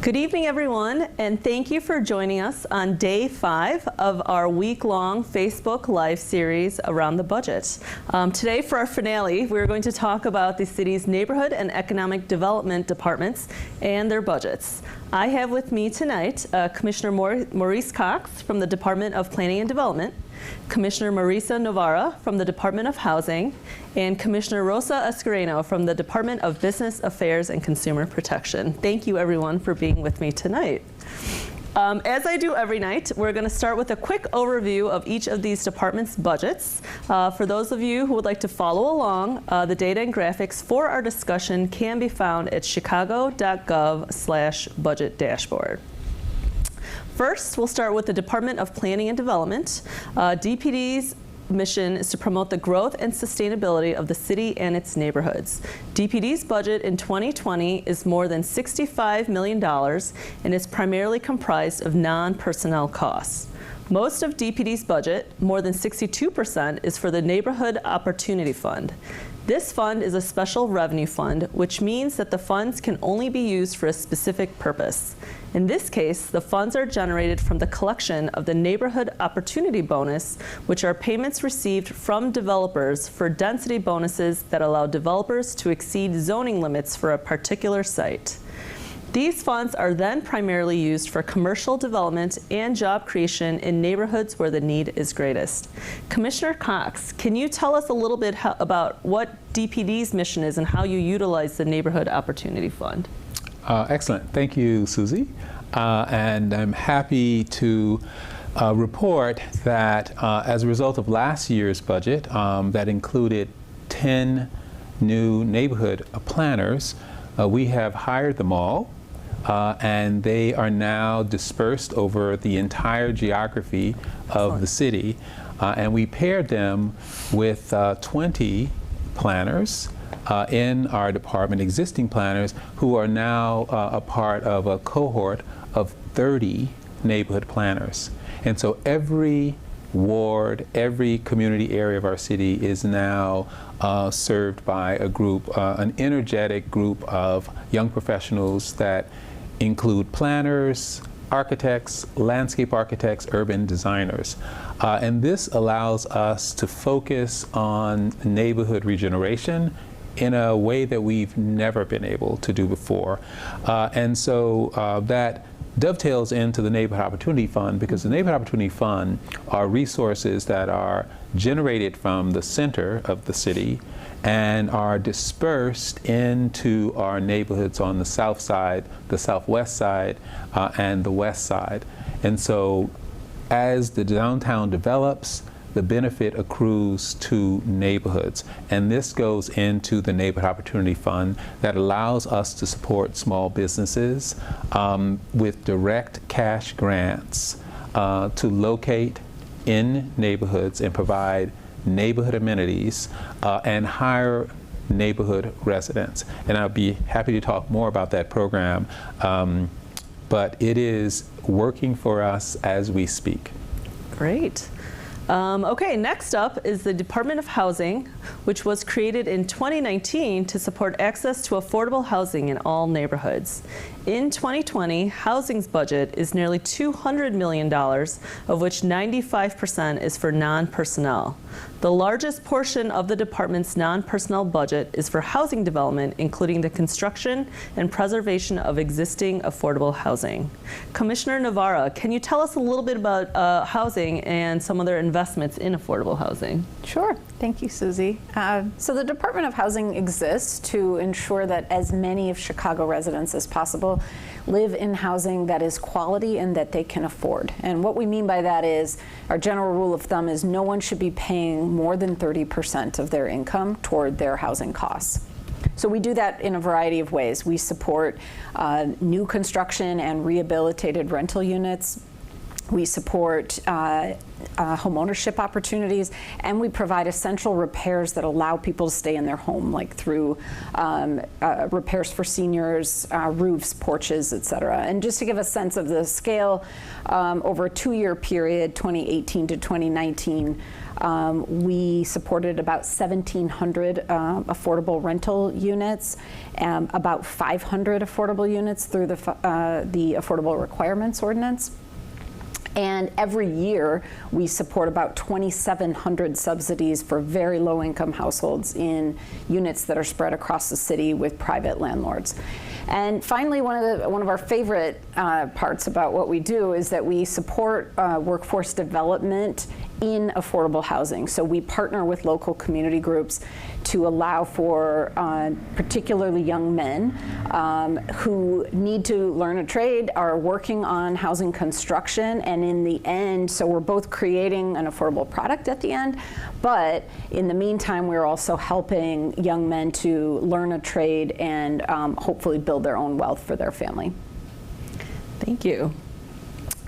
Good evening, everyone, and thank you for joining us on day 5 of our week-long Facebook Live series around the budget. Today, for our finale, we're going to talk about the city's neighborhood and economic development departments and their budgets. I have with me tonight Commissioner Maurice Cox from the Department of Planning and Development, Commissioner Marisa Novara from the Department of Housing, and Commissioner Rosa Escareno from the Department of Business Affairs and Consumer Protection. Thank you, everyone, for being with me tonight. As I do every night, we're going to start with a quick overview of each of these departments' budgets. For those of you who would like to follow along, the data and graphics for our discussion can be found at chicago.gov/budget dashboard. First, we'll start with the Department of Planning and Development. DPD's mission is to promote the growth and sustainability of the city and its neighborhoods. DPD's budget in 2020 is more than $65 million and is primarily comprised of non-personnel costs. Most of DPD's budget, more than 62%, is for the Neighborhood Opportunity Fund. This fund is a special revenue fund, which means that the funds can only be used for a specific purpose. In this case, the funds are generated from the collection of the Neighborhood Opportunity Bonus, which are payments received from developers for density bonuses that allow developers to exceed zoning limits for a particular site. These funds are then primarily used for commercial development and job creation in neighborhoods where the need is greatest. Commissioner Cox, can you tell us a little bit about what DPD's mission is and how you utilize the Neighborhood Opportunity Fund? Excellent. Thank you, Susie. And I'm happy to report that as a result of last year's budget that included 10 new neighborhood planners, we have hired them all. And they are now dispersed over the entire geography of the city. And we paired them with 20 planners in our department, existing planners, who are now a part of a cohort of 30 neighborhood planners. And so every ward, every community area of our city is now served by a group, an energetic group of young professionals that include planners, architects, landscape architects, urban designers. And this allows us to focus on neighborhood regeneration in a way that we've never been able to do before. And so that dovetails into the Neighborhood Opportunity Fund, because the Neighborhood Opportunity Fund are resources that are generated from the center of the city and are dispersed into our neighborhoods on the south side, the southwest side, and the west side. And so as the downtown develops, the benefit accrues to neighborhoods. And this goes into the Neighborhood Opportunity Fund that allows us to support small businesses with direct cash grants to locate in neighborhoods and provide neighborhood amenities and hire neighborhood residents. And I'll be happy to talk more about that program, but it is working for us as we speak. Great. Okay, next up is the Department of Housing, which was created in 2019 to support access to affordable housing in all neighborhoods. In 2020, housing's budget is nearly $200 million, of which 95% is for non-personnel. The largest portion of the department's non-personnel budget is for housing development, including the construction and preservation of existing affordable housing. Commissioner Novara, can you tell us a little bit about housing and some of their investments in affordable housing? Sure. Thank you, Susie. So the Department of Housing exists to ensure that as many of Chicago residents as possible live in housing that is quality and that they can afford. And what we mean by that is our general rule of thumb is no one should be paying more than 30% of their income toward their housing costs. So we do that in a variety of ways. We support new construction and rehabilitated rental units. We support home ownership opportunities, and we provide essential repairs that allow people to stay in their home, like through repairs for seniors, roofs, porches, et cetera. And just to give a sense of the scale, over a 2-year period, 2018 to 2019, we supported about 1,700 affordable rental units, about 500 affordable units through the Affordable Requirements Ordinance. And every year, we support about 2,700 subsidies for very low-income households in units that are spread across the city with private landlords. And finally, one of our favorite parts about what we do is that we support workforce development in affordable housing. So we partner with local community groups to allow for particularly young men who need to learn a trade, are working on housing construction, and in the end, so we're both creating an affordable product at the end, but in the meantime, we're also helping young men to learn a trade and hopefully build their own wealth for their family. Thank you.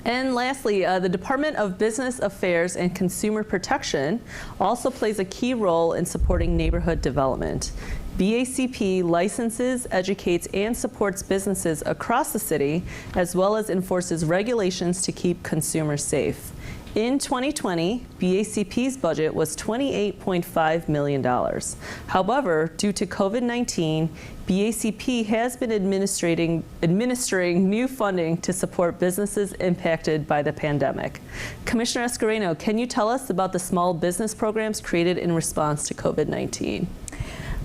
And lastly, the Department of Business Affairs and Consumer Protection also plays a key role in supporting neighborhood development. BACP licenses, educates, and supports businesses across the city, as well as enforces regulations to keep consumers safe. In 2020, BACP's budget was $28.5 million. However, due to COVID-19, BACP has been administering new funding to support businesses impacted by the pandemic. Commissioner Escareno, can you tell us about the small business programs created in response to COVID-19?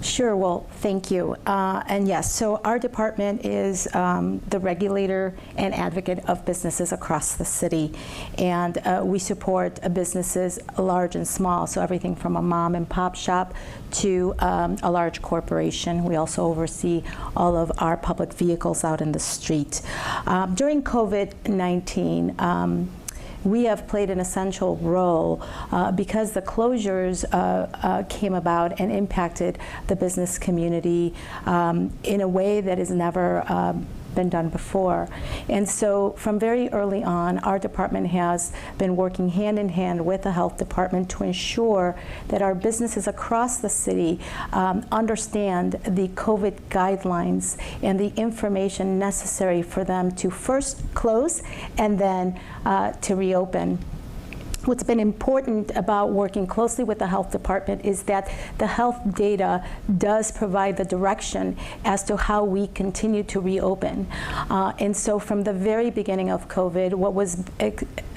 Sure, well, thank you. And yes, so our department is the regulator and advocate of businesses across the city. And we support businesses large and small, so everything from a mom and pop shop to a large corporation. We also oversee all of our public vehicles out in the street. During COVID-19, we have played an essential role because the closures came about and impacted the business community in a way that has never been done before. And so from very early on, our department has been working hand in hand with the health department to ensure that our businesses across the city understand the COVID guidelines and the information necessary for them to first close and then to reopen. What's been important about working closely with the health department is that the health data does provide the direction as to how we continue to reopen. And so from the very beginning of COVID, what was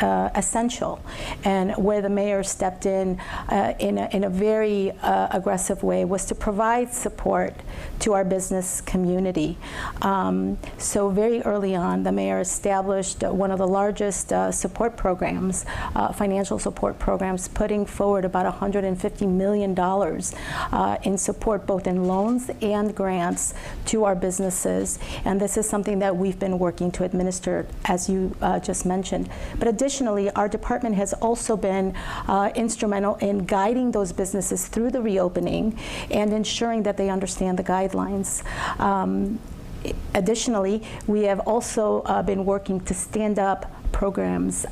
essential and where the mayor stepped in a very aggressive way was to provide support to our business community. So very early on, the mayor established one of the largest support programs, financial support programs, putting forward about $150 million in support both in loans and grants to our businesses. And this is something that we've been working to administer, as you just mentioned. But additionally, our department has also been instrumental in guiding those businesses through the reopening and ensuring that they understand the guidelines. Additionally, we have also been working to stand up programs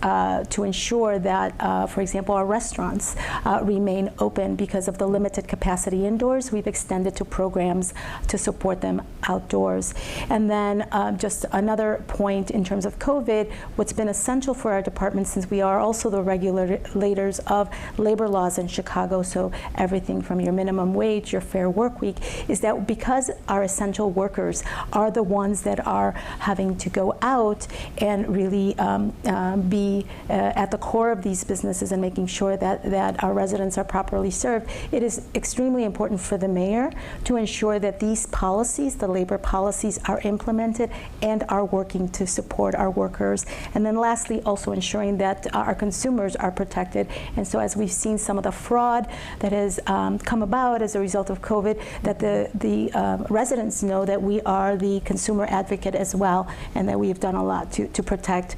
to ensure that, for example, our restaurants remain open because of the limited capacity indoors. We've extended to programs to support them outdoors. And then just another point in terms of COVID, what's been essential for our department, since we are also the regulators of labor laws in Chicago, so everything from your minimum wage, your fair work week, is that because our essential workers are the ones that are having to go out and really be at the core of these businesses and making sure that our residents are properly served, it is extremely important for the mayor to ensure that these policies, the labor policies, are implemented and are working to support our workers. And then lastly, also ensuring that our consumers are protected. And so as we've seen some of the fraud that has come about as a result of COVID, that the residents know that we are the consumer advocate as well, and that we have done a lot to protect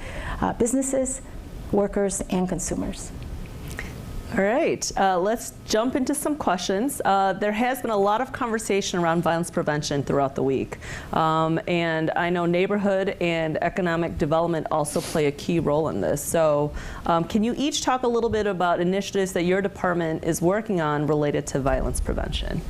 businesses, workers, and consumers. All right, let's jump into some questions. There has been a lot of conversation around violence prevention throughout the week. And I know neighborhood and economic development also play a key role in this. So can you each talk a little bit about initiatives that your department is working on related to violence prevention?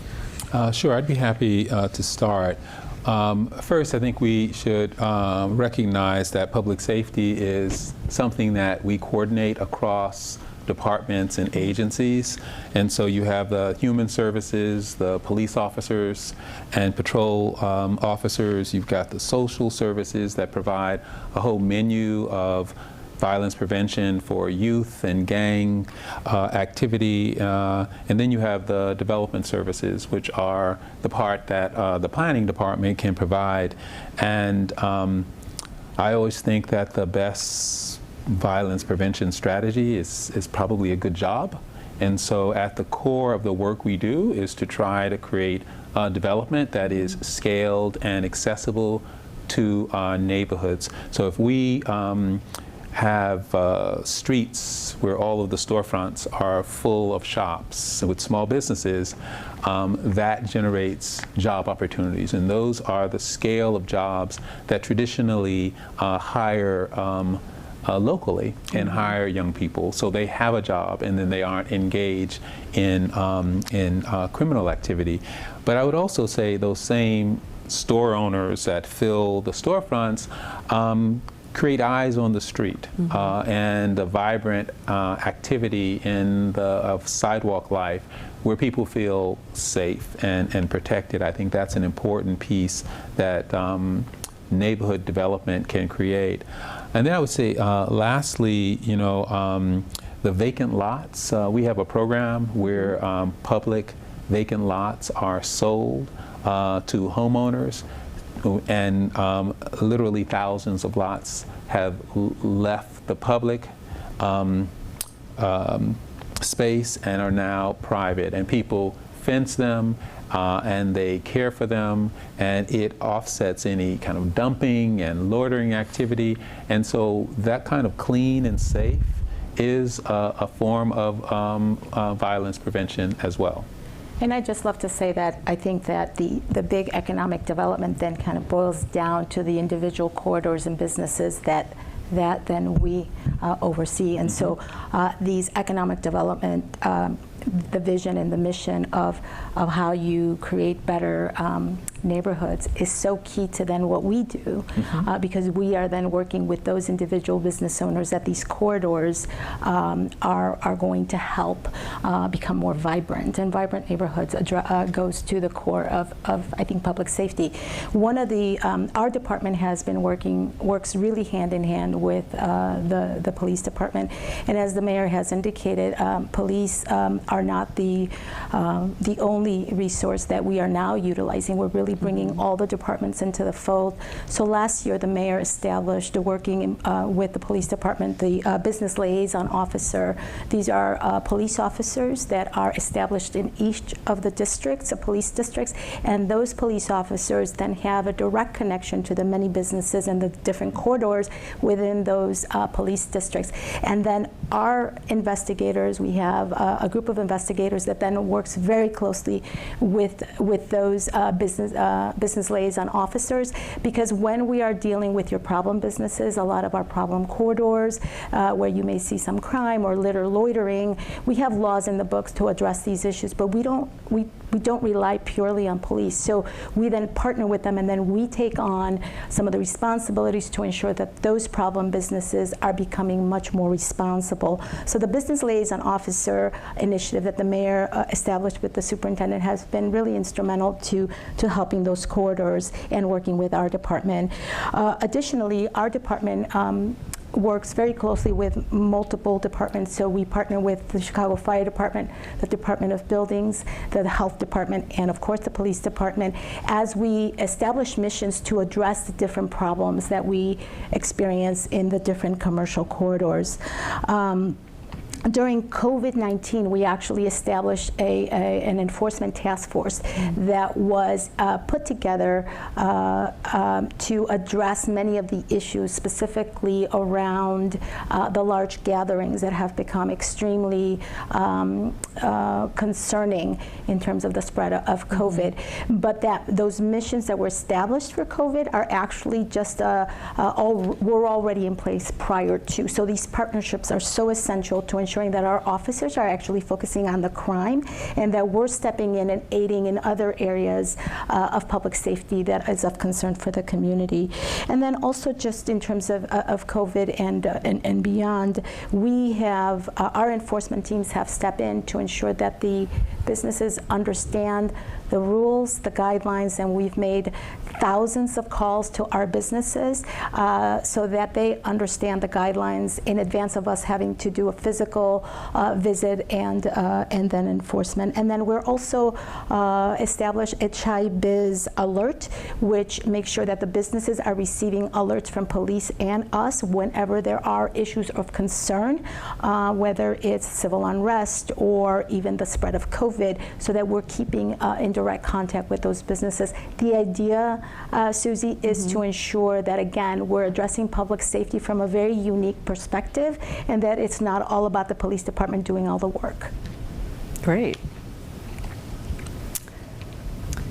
Sure, I'd be happy to start. First, I think we should recognize that public safety is something that we coordinate across departments and agencies. And so you have the human services, the police officers and patrol officers. You've got the social services that provide a whole menu of violence prevention for youth and gang activity. And then you have the development services, which are the part that the planning department can provide. And I always think that the best violence prevention strategy is probably a good job. And so at the core of the work we do is to try to create development that is scaled and accessible to neighborhoods. So if we have streets where all of the storefronts are full of shops with small businesses, that generates job opportunities. And those are the scale of jobs that traditionally hire locally and hire young people, so they have a job and then they aren't engaged in criminal activity. But I would also say those same store owners that fill the storefronts create eyes on the street and a vibrant activity of sidewalk life where people feel safe and protected. I think that's an important piece that neighborhood development can create. And then I would say, lastly, the vacant lots. We have a program where public vacant lots are sold to homeowners, and literally thousands of lots have left the public space and are now private, and people fence them and they care for them, and it offsets any kind of dumping and loitering activity. And so that kind of clean and safe is a form of violence prevention as well. And I'd just love to say that I think that the big economic development then kind of boils down to the individual corridors and businesses that then we oversee. And so these economic development, the vision and the mission of how you create better neighborhoods is so key to then what we do, because we are then working with those individual business owners that these corridors are going to help become more vibrant. And vibrant neighborhoods goes to the core of I think public safety. One of the our department has been works really hand in hand with the police department, and as the mayor has indicated, police are not the only resource that we are now utilizing. We're really bringing all the departments into the fold. So last year, the mayor established, working with the police department, the business liaison officer. These are police officers that are established in each of the districts, the police districts, and those police officers then have a direct connection to the many businesses and the different corridors within those police districts. And then our investigators, we have a group of investigators that then works very closely with those business liaison officers, because when we are dealing with your problem businesses, a lot of our problem corridors where you may see some crime or litter loitering, we have laws in the books to address these issues, but we don't rely purely on police. So we then partner with them, and then we take on some of the responsibilities to ensure that those problem businesses are becoming much more responsible. So the business liaison officer initiative that the mayor established with the superintendent has been really instrumental to helping those corridors and working with our department. Additionally, our department works very closely with multiple departments. So we partner with the Chicago Fire Department, the Department of Buildings, the Health Department, and of course the Police Department, as we establish missions to address the different problems that we experience in the different commercial corridors. during COVID-19, we actually established an enforcement task force that was put together to address many of the issues, specifically around the large gatherings that have become extremely concerning in terms of the spread of COVID. But those missions that were established for COVID are actually just were already in place prior to. So these partnerships are so essential to ensuring that our officers are actually focusing on the crime and that we're stepping in and aiding in other areas of public safety that is of concern for the community. And then also just in terms of COVID and beyond, we have, our enforcement teams have stepped in to ensure that the businesses understand the rules, the guidelines, and we've made thousands of calls to our businesses so that they understand the guidelines in advance of us having to do a physical visit and then enforcement. And then we're also established a Chai Biz alert, which makes sure that the businesses are receiving alerts from police and us whenever there are issues of concern, whether it's civil unrest or even the spread of COVID, so that we're keeping in direct contact with those businesses. The idea, Susie, is to ensure that, again, we're addressing public safety from a very unique perspective and that it's not all about the police department doing all the work. Great.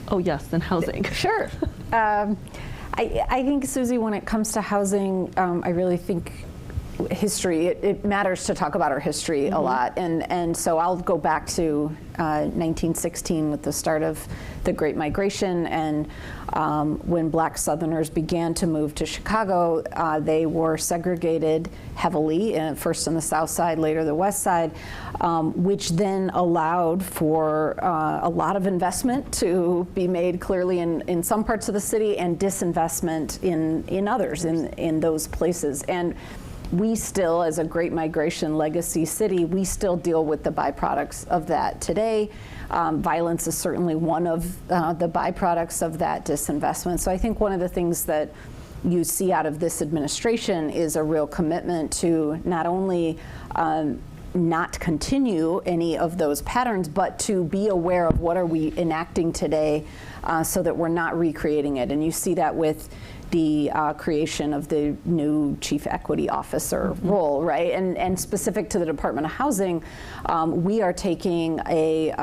Oh, yes, and housing. Sure. I think, Susie, when it comes to housing, I really think history, it matters to talk about our history a lot. And so I'll go back to 1916 with the start of the Great Migration, and when Black Southerners began to move to Chicago, they were segregated heavily, first on the South Side, later the West Side, which then allowed for a lot of investment to be made clearly in some parts of the city and disinvestment in others, in those places. And we still, as a Great Migration legacy city, we still deal with the byproducts of that today. Violence is certainly one of the byproducts of that disinvestment. So I think one of the things that you see out of this administration is a real commitment to not only not continue any of those patterns, but to be aware of what are we enacting today so that we're not recreating it. And you see that with the creation of the new chief equity officer role, right? And specific to the Department of Housing, we are taking a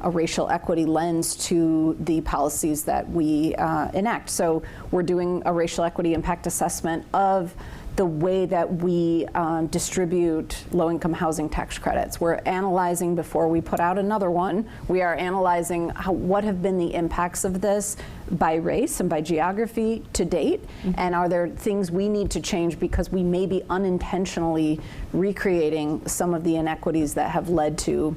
racial equity lens to the policies that we enact. So we're doing a racial equity impact assessment of the way that we distribute low-income housing tax credits. We're analyzing, before we put out another one, we are analyzing what have been the impacts of this by race and by geography to date, and are there things we need to change because we may be unintentionally recreating some of the inequities that have led to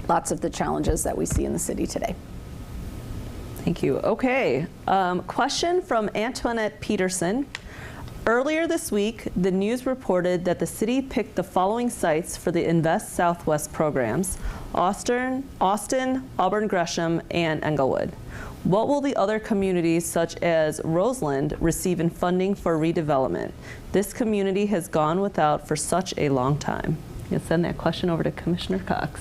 lots of the challenges that we see in the city today. Thank you. Okay, question from Antoinette Peterson. Earlier this week, the news reported that the city picked the following sites for the Invest Southwest programs: Austin, Auburn Gresham, and Englewood. What will the other communities, such as Roseland, receive in funding for redevelopment? This community has gone without for such a long time. You can send that question over to Commissioner Cox.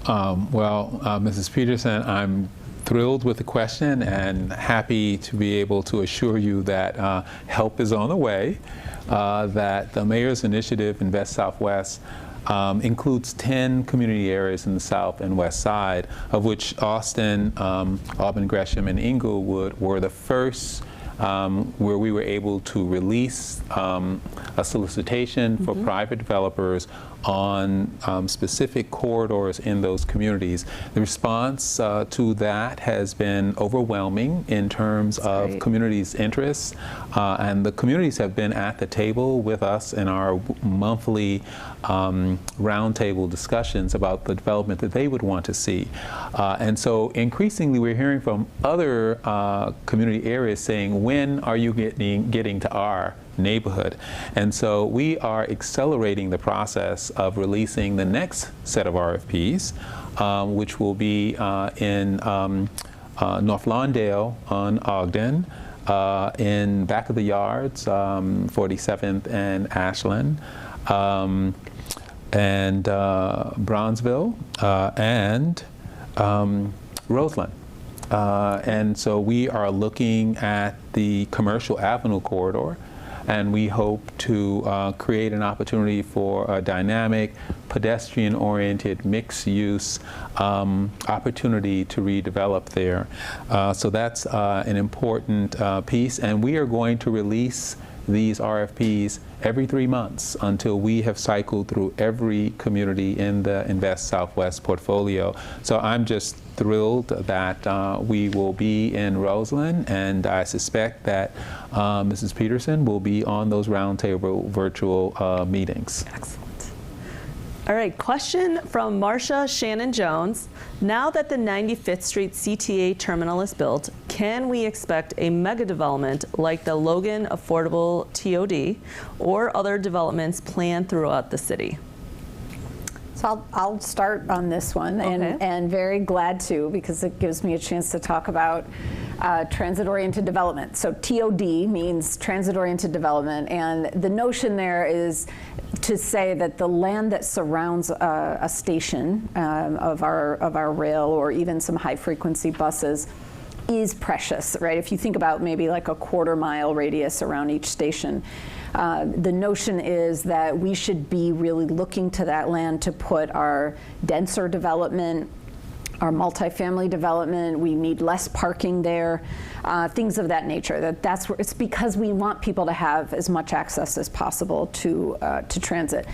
Mrs. Peterson, I'm thrilled with the question and happy to be able to assure you that help is on the way, that the Mayor's initiative, Invest Southwest, includes 10 community areas in the South and West Side, of which Austin, Auburn Gresham, and Englewood were the first where we were able to release a solicitation for private developers on specific corridors in those communities. The response to that has been overwhelming in terms of communities' interests, and the communities have been at the table with us in our monthly roundtable discussions about the development that they would want to see. And so increasingly we're hearing from other community areas saying, when are you getting to our neighborhood? And so we are accelerating the process of releasing the next set of RFPs, which will be in North Lawndale on Ogden, in back of the yards, 47th and Ashland, and Bronzeville, and Roseland. And so we are looking at the Commercial Avenue corridor, and we hope to create an opportunity for a dynamic, pedestrian-oriented, mixed-use opportunity to redevelop there. So that's an important piece, and we are going to release these RFPs every 3 months until we have cycled through every community in the Invest Southwest portfolio. So I'm just thrilled that we will be in Roseland, and I suspect that Mrs. Peterson will be on those roundtable virtual meetings. Excellent. All right, question from Marcia Shannon Jones. Now that the 95th Street CTA terminal is built, can we expect a mega development like the Logan Affordable TOD or other developments planned throughout the city? So I'll start on this one, Okay. and very glad to, because it gives me a chance to talk about transit-oriented development. So TOD means transit-oriented development, and the notion there is to say that the land that surrounds a station of our rail or even some high-frequency buses is precious, right? If you think about maybe like a quarter-mile radius around each station, the notion is that we should be really looking to that land to put our denser development, our multifamily development. We need less parking there, things of that nature. That's where it's because we want people to have as much access as possible to transit.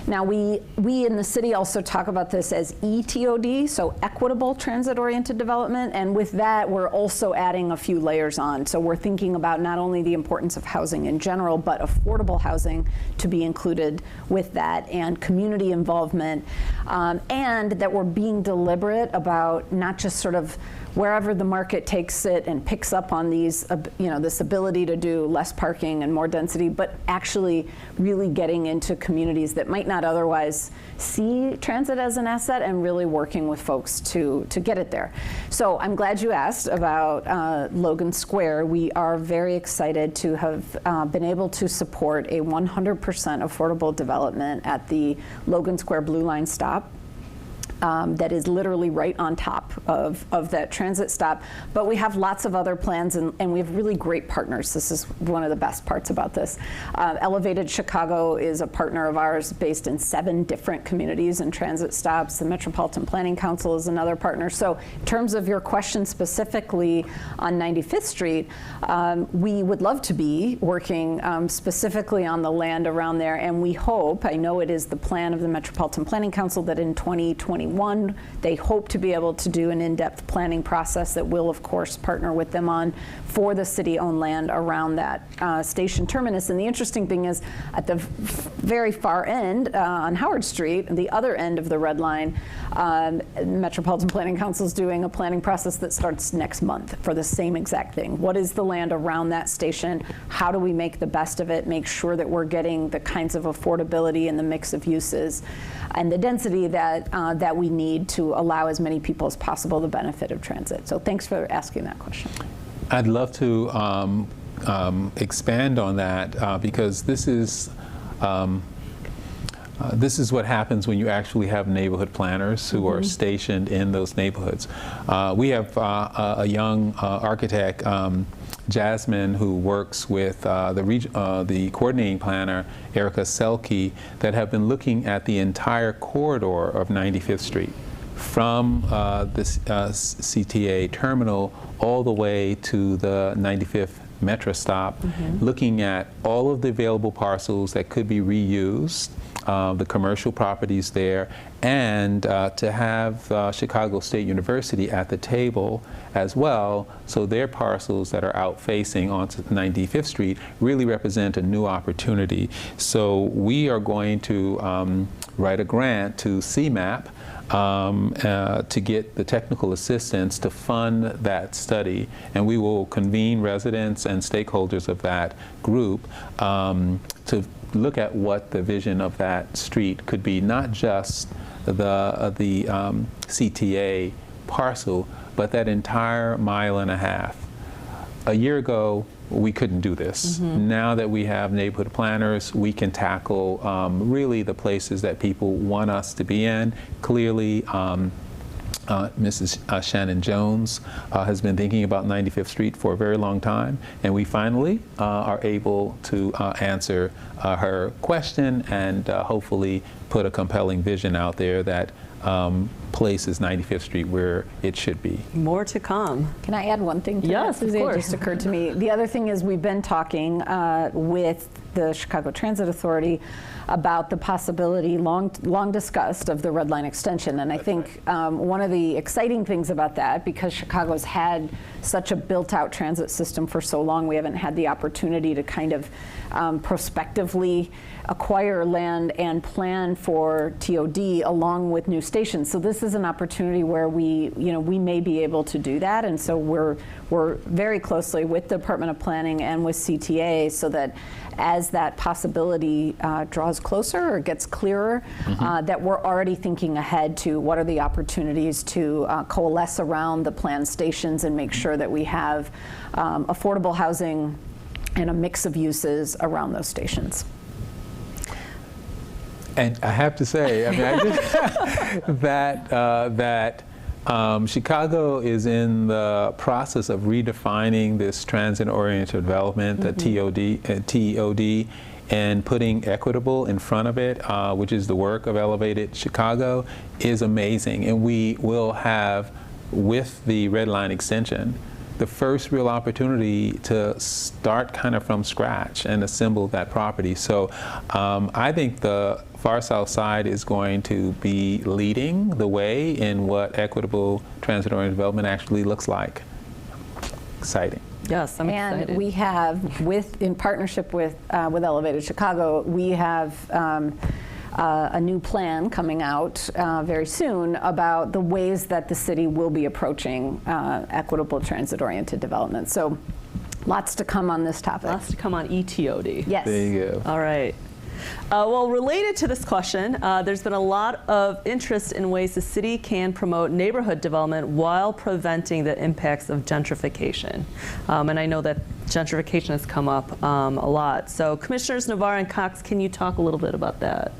Now we in the city also talk about this as ETOD, so equitable transit-oriented development, and with that we're also adding a few layers on. So we're thinking about not only the importance of housing in general, but affordable housing to be included with that, and community involvement, and that we're being deliberate about not just sort of wherever the market takes it and picks up on these, this ability to do less parking and more density, but actually really getting into communities that might not otherwise see transit as an asset and really working with folks to get it there. So I'm glad you asked about Logan Square. We are very excited to have been able to support a 100% affordable development at the Logan Square Blue Line stop. That is literally right on top of that transit stop. But we have lots of other plans, and we have really great partners. This is one of the best parts about this. Elevated Chicago is a partner of ours based in 7 different communities and transit stops. The Metropolitan Planning Council is another partner. So in terms of your question specifically on 95th Street, we would love to be working specifically on the land around there, and we hope, I know it is the plan of the Metropolitan Planning Council, that in 2021 they hope to be able to do an in-depth planning process that we'll of course partner with them on for the city-owned land around that station terminus. And the interesting thing is at the very far end on Howard Street, the other end of the Red Line, Metropolitan Planning Council is doing a planning process that starts next month for the same exact thing. What is the land around that station? How do we make the best of it, make sure that we're getting the kinds of affordability and the mix of uses and the density that we need to allow as many people as possible the benefit of transit. So thanks for asking that question. I'd love to expand on that because this is what happens when you actually have neighborhood planners who are stationed in those neighborhoods. We have a young architect, Jasmine, who works with the coordinating planner, Erica Selke, that have been looking at the entire corridor of 95th Street from the CTA terminal all the way to the 95th Metro stop, looking at all of the available parcels that could be reused, the commercial properties there, and to have Chicago State University at the table as well, so their parcels that are out facing onto 95th Street really represent a new opportunity. So we are going to write a grant to CMAP to get the technical assistance to fund that study, and we will convene residents and stakeholders of that group to look at what the vision of that street could be, not just the CTA parcel, but that entire 1.5 miles. A year ago, we couldn't do this. Now that we have neighborhood planners, we can tackle really the places that people want us to be in. Clearly, Mrs. Shannon Jones has been thinking about 95th Street for a very long time, and we finally are able to answer her question and hopefully put a compelling vision out there that places 95th Street where it should be. More to come. Can I add one thing to Yes, that, Susie? of course. It just occurred to me. The other thing is we've been talking with the Chicago Transit Authority about the possibility, long discussed, of the Red Line extension. And I think one of the exciting things about that, because Chicago's had such a built-out transit system for so long, we haven't had the opportunity to kind of prospectively acquire land and plan for TOD along with new stations. So this is an opportunity where we may be able to do that. And so we're very closely with the Department of Planning and with CTA so that as that possibility draws closer or gets clearer, that we're already thinking ahead to what are the opportunities to coalesce around the planned stations and make sure that we have affordable housing and a mix of uses around those stations. And I have to say, I mean, that Chicago is in the process of redefining this transit-oriented development, the TOD, and putting equitable in front of it, which is the work of Elevated Chicago, is amazing. And we will have, with the Red Line extension, the first real opportunity to start kind of from scratch and assemble that property. So I think the Far South Side is going to be leading the way in what equitable transit-oriented development actually looks like. Exciting. Yes, I'm excited. And we have, in partnership with Elevated Chicago, we have a new plan coming out very soon about the ways that the city will be approaching equitable transit-oriented development. So lots to come on this topic. Lots to come on ETOD. Yes. There you go. All right. Well, related to this question, there's been a lot of interest in ways the city can promote neighborhood development while preventing the impacts of gentrification. And I know that gentrification has come up a lot. So Commissioners Novara and Cox, can you talk a little bit about that?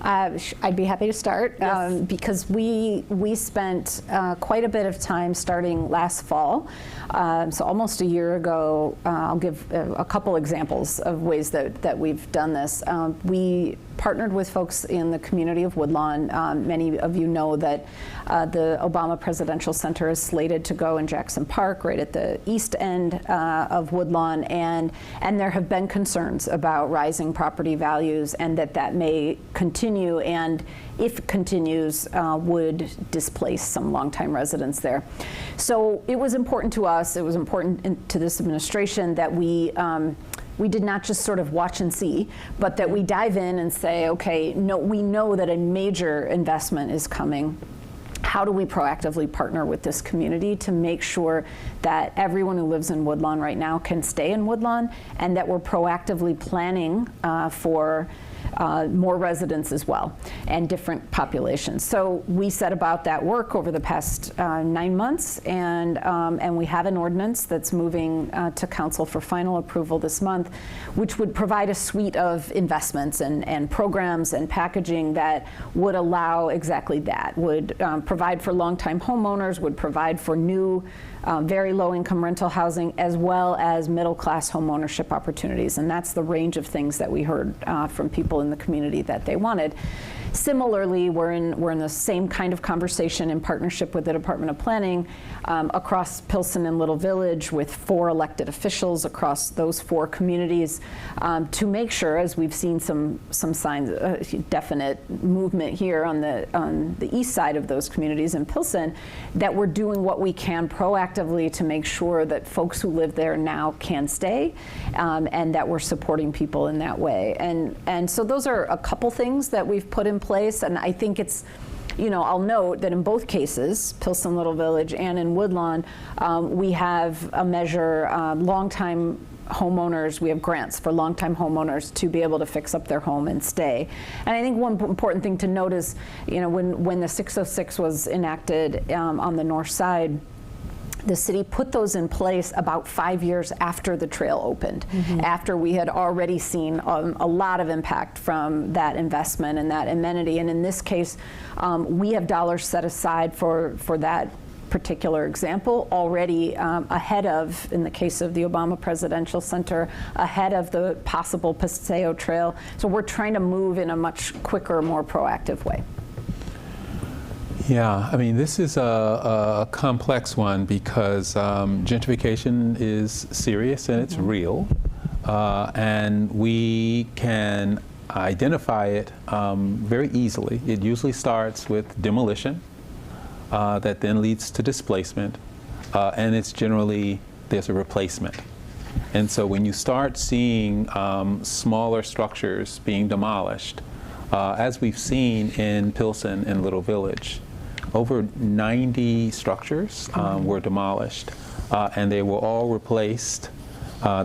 I'd be happy to start. Yes. Because we spent quite a bit of time starting last fall. So almost a year ago, I'll give a couple examples of ways that we've done this. We partnered with folks in the community of Woodlawn. Many of you know that the Obama Presidential Center is slated to go in Jackson Park, right at the east end of Woodlawn, and there have been concerns about rising property values and that may continue, and if it continues, would displace some longtime residents there. So it was important to us, it was important to this administration that we did not just sort of watch and see, but that we dive in and say, okay, no, we know that a major investment is coming. How do we proactively partner with this community to make sure that everyone who lives in Woodlawn right now can stay in Woodlawn, and that we're proactively planning for more residents as well, and different populations. So we set about that work over the past 9 months, and we have an ordinance that's moving to council for final approval this month, which would provide a suite of investments and programs and packaging that would allow exactly that, would provide for longtime homeowners, would provide for new very low-income rental housing, as well as middle-class home ownership opportunities. And that's the range of things that we heard from people in the community that they wanted. Similarly, we're in the same kind of conversation in partnership with the Department of Planning across Pilsen and Little Village, with 4 elected officials across those 4 communities, to make sure, as we've seen some signs, definite movement here on the east side of those communities in Pilsen, that we're doing what we can proactively to make sure that folks who live there now can stay, and that we're supporting people in that way. And so those are a couple things that we've put in place, and I think it's, I'll note that in both cases, Pilsen Little Village and in Woodlawn, we have a measure, longtime homeowners, we have grants for longtime homeowners to be able to fix up their home and stay. And I think one important thing to note is, when the 606 was enacted on the north side, the city put those in place about 5 years after the trail opened, after we had already seen a lot of impact from that investment and that amenity. And in this case, we have dollars set aside for that particular example already ahead of, in the case of the Obama Presidential Center, ahead of the possible Paseo Trail. So we're trying to move in a much quicker, more proactive way. Yeah, I mean, this is a complex one because gentrification is serious and it's real, and we can identify it very easily. It usually starts with demolition that then leads to displacement, and it's generally there's a replacement. And so when you start seeing smaller structures being demolished, as we've seen in Pilsen and Little Village, over 90 structures were demolished, and they were all replaced.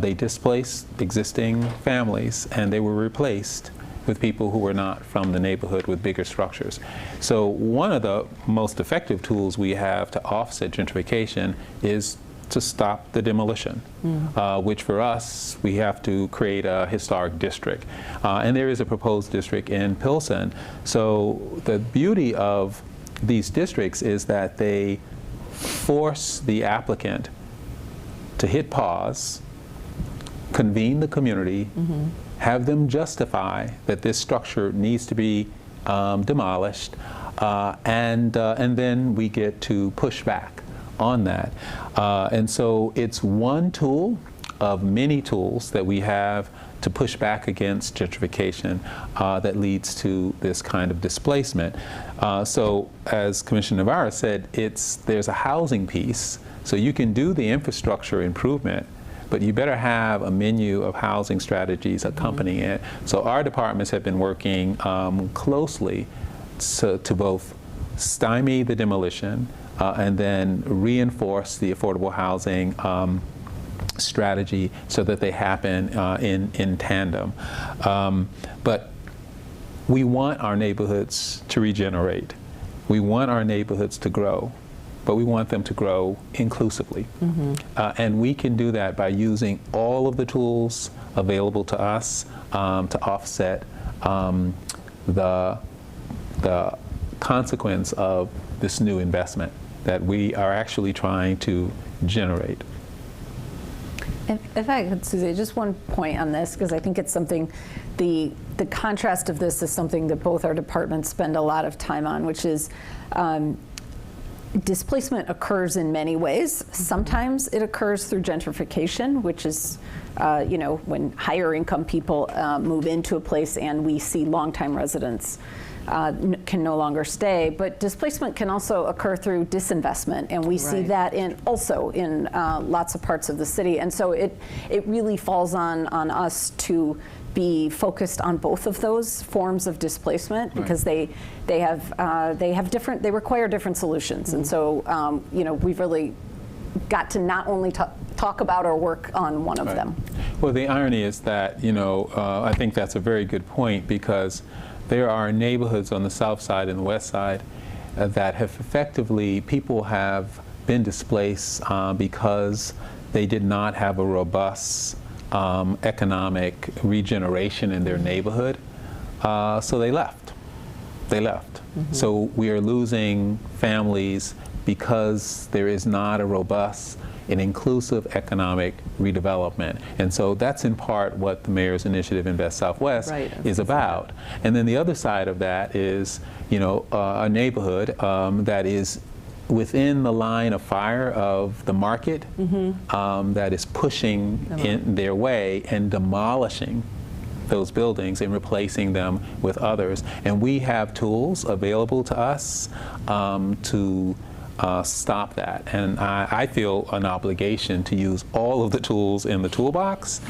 They displaced existing families, and they were replaced with people who were not from the neighborhood with bigger structures. So one of the most effective tools we have to offset gentrification is to stop the demolition, which for us, we have to create a historic district. And there is a proposed district in Pilsen. So the beauty of these districts is that they force the applicant to hit pause, convene the community, have them justify that this structure needs to be demolished, and then we get to push back on that. And so it's one tool of many tools that we have to push back against gentrification that leads to this kind of displacement. So as Commissioner Novara said, there's a housing piece, so you can do the infrastructure improvement, but you better have a menu of housing strategies accompanying it. So our departments have been working closely to both stymie the demolition and then reinforce the affordable housing strategy so that they happen in tandem. But we want our neighborhoods to regenerate. We want our neighborhoods to grow, but we want them to grow inclusively. And we can do that by using all of the tools available to us to offset the consequence of this new investment that we are actually trying to generate. If I could, Susie, just one point on this, because I think it's something, the contrast of this is something that both our departments spend a lot of time on, which is displacement occurs in many ways. Sometimes it occurs through gentrification, which is when higher income people move into a place and we see longtime residents can no longer stay. But displacement can also occur through disinvestment, and we see that also in lots of parts of the city. And so it really falls on us to be focused on both of those forms of displacement, because they require different solutions. And so we've really got to not only talk about or work on one of them. Well, the irony is that I think that's a very good point, because there are neighborhoods on the south side and the west side that have effectively, people have been displaced because they did not have a robust economic regeneration in their neighborhood. So they left. So we are losing families because there is not a robust and inclusive economic redevelopment. And so that's in part what the Mayor's Initiative Invest Southwest is about. And then the other side of that is, a neighborhood that is within the line of fire of the market, that is pushing in their way and demolishing those buildings and replacing them with others. And we have tools available to us to stop that. And I feel an obligation to use all of the tools in the toolbox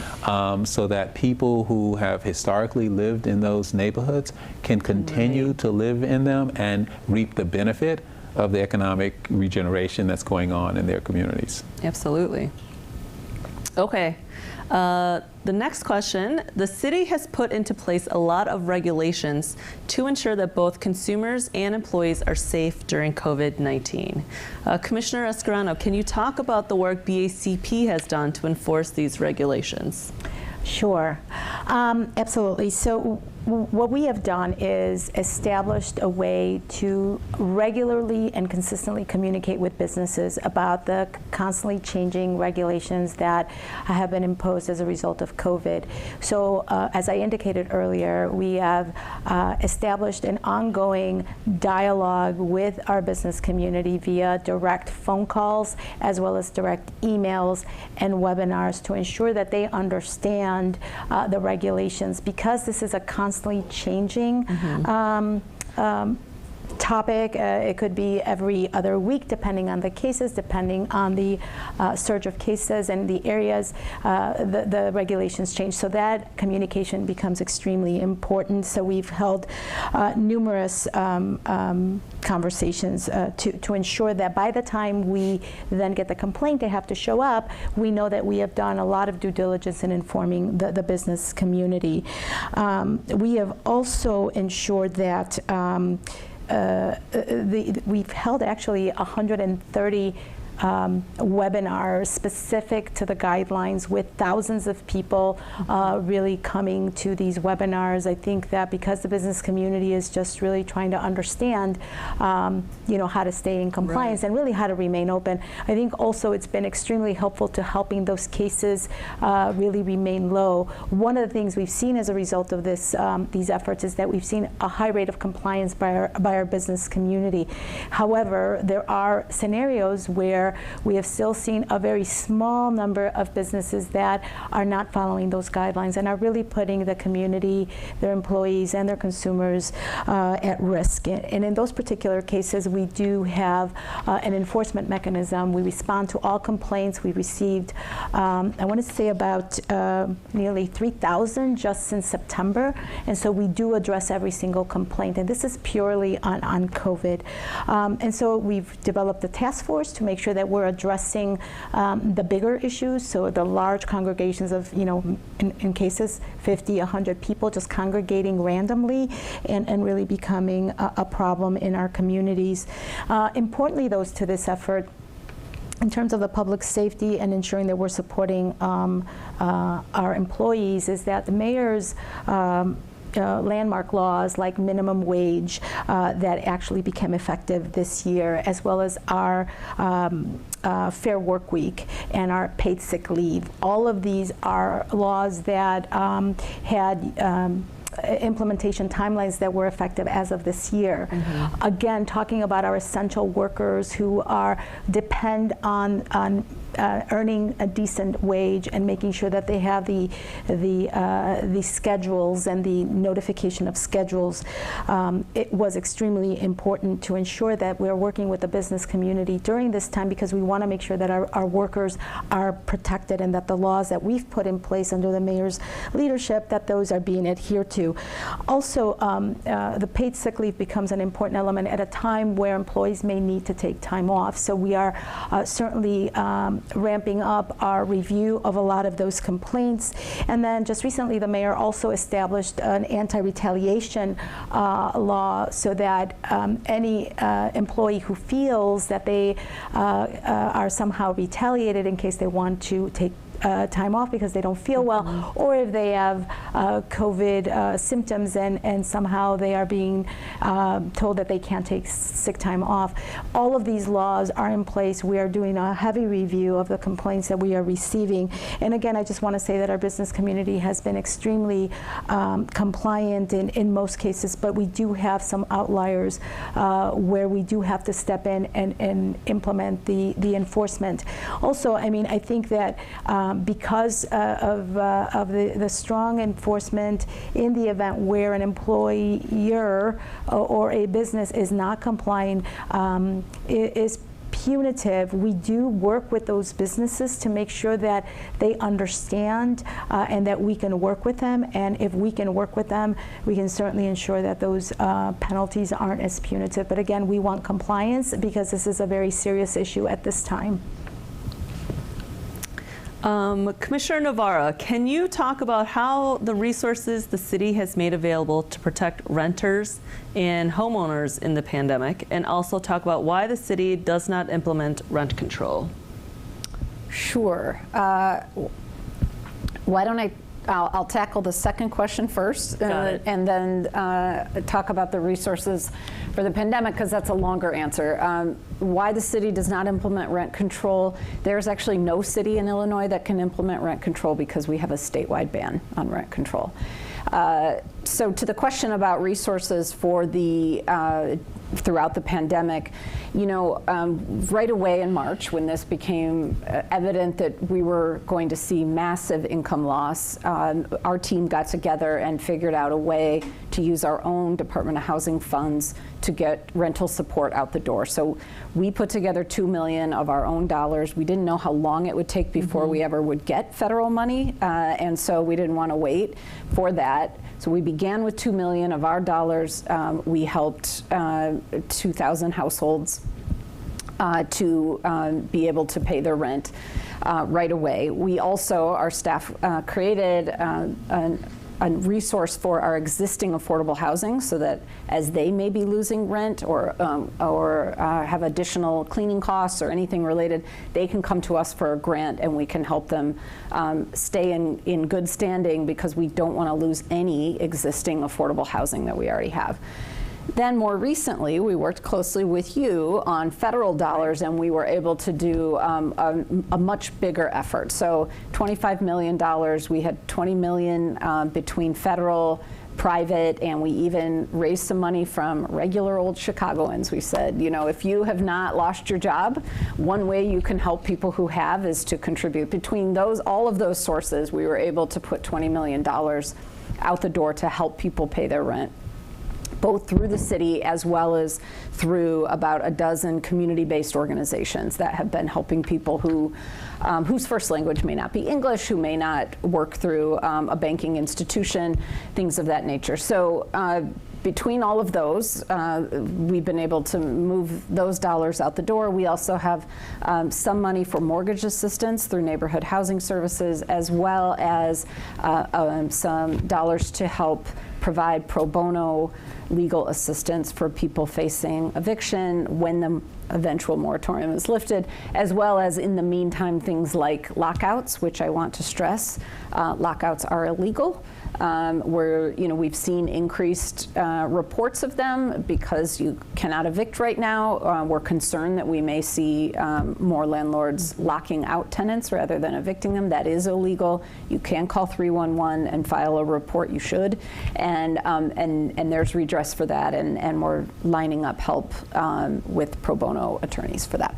so that people who have historically lived in those neighborhoods can continue to live in them and reap the benefit of the economic regeneration that's going on in their communities. Absolutely. Okay. The next question, the city has put into place a lot of regulations to ensure that both consumers and employees are safe during COVID-19. Commissioner Escareno, can you talk about the work BACP has done to enforce these regulations? Sure, absolutely. So what we have done is established a way to regularly and consistently communicate with businesses about the constantly changing regulations that have been imposed as a result of COVID. So as I indicated earlier, we have established an ongoing dialogue with our business community via direct phone calls as well as direct emails and webinars to ensure that they understand the regulations, because this is a constantly changing topic. It could be every other week, depending on the cases, depending on the surge of cases and the areas, the regulations change. So that communication becomes extremely important. So we've held numerous conversations to ensure that by the time we then get the complaint, they have to show up, we know that we have done a lot of due diligence in informing the business community. We have also ensured that we've held actually 130 webinars specific to the guidelines, with thousands of people really coming to these webinars. I think that because the business community is just really trying to understand how to stay in compliance and really how to remain open, I think also it's been extremely helpful to helping those cases really remain low. One of the things we've seen as a result of this these efforts is that we've seen a high rate of compliance by our business community. However, there are scenarios where we have still seen a very small number of businesses that are not following those guidelines and are really putting the community, their employees, and their consumers at risk. And in those particular cases, we do have an enforcement mechanism. We respond to all complaints. We received, I want to say about nearly 3,000 just since September. And so we do address every single complaint. And this is purely on COVID. And so we've developed a task force to make sure that we're addressing the bigger issues, so the large congregations of, in cases 50, 100 people just congregating randomly and really becoming a problem in our communities. Importantly, to this effort, in terms of the public safety and ensuring that we're supporting our employees, is that the mayor's landmark laws like minimum wage that actually became effective this year, as well as our Fair Work Week and our paid sick leave. All of these are laws that had implementation timelines that were effective as of this year. Again, talking about our essential workers who depend on earning a decent wage and making sure that they have the schedules and the notification of schedules. It was extremely important to ensure that we're working with the business community during this time, because we want to make sure that our workers are protected and that the laws that we've put in place under the mayor's leadership, that those are being adhered to. Also, the paid sick leave becomes an important element at a time where employees may need to take time off. So we are certainly ramping up our review of a lot of those complaints. And then just recently, the mayor also established an anti-retaliation law, so that any employee who feels that they are somehow retaliated in case they want to take time off because they don't feel well, or if they have COVID symptoms and somehow they are being told that they can't take sick time off. All of these laws are in place. We are doing a heavy review of the complaints that we are receiving. And again, I just want to say that our business community has been extremely compliant in most cases, but we do have some outliers where we do have to step in and implement the enforcement. Also, I mean, I think that because of the strong enforcement in the event where an employer or a business is not complying, is punitive, we do work with those businesses to make sure that they understand and that we can work with them. And if we can work with them, we can certainly ensure that those penalties aren't as punitive. But again, we want compliance because this is a very serious issue at this time. Commissioner Novara, can you talk about how the resources the city has made available to protect renters and homeowners in the pandemic, and also talk about why the city does not implement rent control? Sure. Why don't I'll tackle the second question first, and then talk about the resources for the pandemic, because that's a longer answer. Why the city does not implement rent control: there's actually no city in Illinois that can implement rent control because we have a statewide ban on rent control. So to the question about resources for the throughout the pandemic, you know, right away in March, when this became evident that we were going to see massive income loss, our team got together and figured out a way to use our own Department of Housing funds to get rental support out the door. So we put together $2 million of our own dollars. We didn't know how long it would take before we ever would get federal money, and so we didn't want to wait for that. So we began with $2 million of our dollars. We helped 2,000 households to be able to pay their rent right away. We also, our staff created a resource for our existing affordable housing, so that as they may be losing rent or have additional cleaning costs or anything related, they can come to us for a grant and we can help them stay in good standing, because we don't want to lose any existing affordable housing that we already have. Then more recently, we worked closely with you on federal dollars, and we were able to do a much bigger effort. So $25 million, we had $20 million between federal, private, and we even raised some money from regular old Chicagoans. We said, you know, if you have not lost your job, one way you can help people who have is to contribute. Between all of those sources, we were able to put $20 million out the door to help people pay their rent, both through the city as well as through about a dozen community-based organizations that have been helping people who whose first language may not be English, who may not work through a banking institution, things of that nature. So between all of those, we've been able to move those dollars out the door. We also have some money for mortgage assistance through neighborhood housing services, as well as some dollars to help provide pro bono legal assistance for people facing eviction when the eventual moratorium is lifted, as well as in the meantime things like lockouts, which I want to stress, lockouts are illegal. We've seen increased reports of them because you cannot evict right now. We're concerned that we may see more landlords locking out tenants rather than evicting them. That is illegal. You can call 311 and file a report. You should, and there's redress for that, and we're lining up help with pro bono attorneys for that.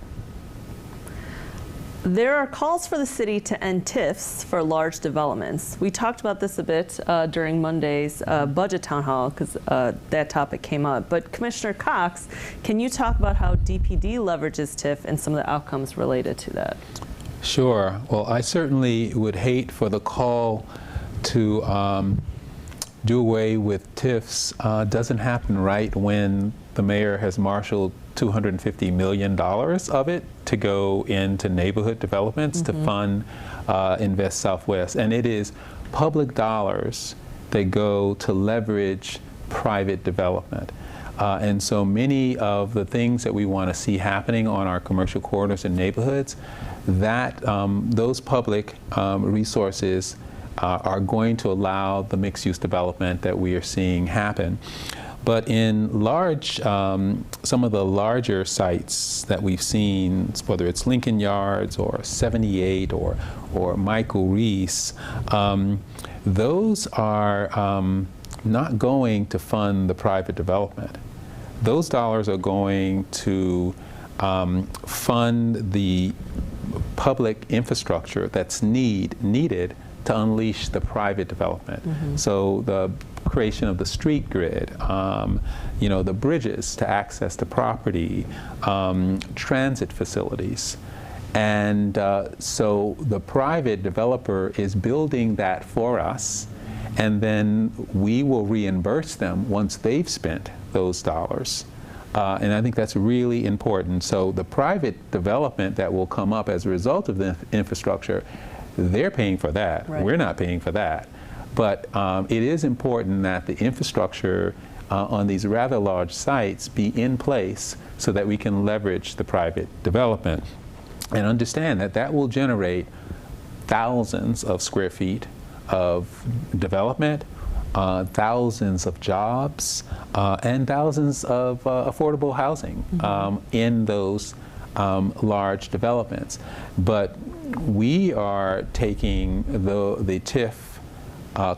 There are calls for the city to end Tiffs for large developments. We talked about this a bit during Monday's budget town hall, because that topic came up. But Commissioner Cox, can you talk about how DPD leverages TIF and some of the outcomes related to that? Sure. Well, I certainly would hate for the call to do away with TIFs doesn't happen right when the mayor has marshaled $250 million of it to go into neighborhood developments to fund Invest Southwest. And it is public dollars that go to leverage private development. And so many of the things that we want to see happening on our commercial corridors and neighborhoods, that those public resources are going to allow the mixed-use development that we are seeing happen. But in large, some of the larger sites that we've seen, whether it's Lincoln Yards or 78 or Maurice, those are not going to fund the private development. Those dollars are going to fund the public infrastructure that's needed to unleash the private development. So the creation of the street grid, the bridges to access the property, transit facilities. And so the private developer is building that for us, and then we will reimburse them once they've spent those dollars. And I think that's really important. So the private development that will come up as a result of the infrastructure they're paying for that. Right. We're not paying for that. But it is important that the infrastructure on these rather large sites be in place so that we can leverage the private development and understand that that will generate thousands of square feet of development, thousands of jobs, and thousands of affordable housing in those large developments. But we are taking the TIF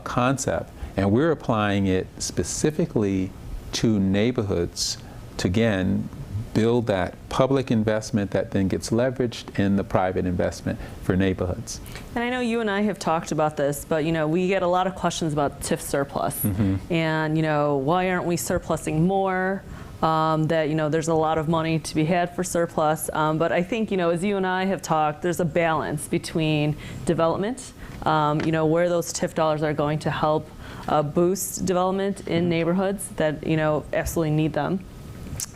concept and we're applying it specifically to neighborhoods to, again, build that public investment that then gets leveraged in the private investment for neighborhoods. And I know you and I have talked about this, but we get a lot of questions about TIF surplus, and why aren't we surplusing more? That there's a lot of money to be had for surplus, but I think as you and I have talked, there's a balance between development, where those TIF dollars are going to help boost development in neighborhoods that absolutely need them.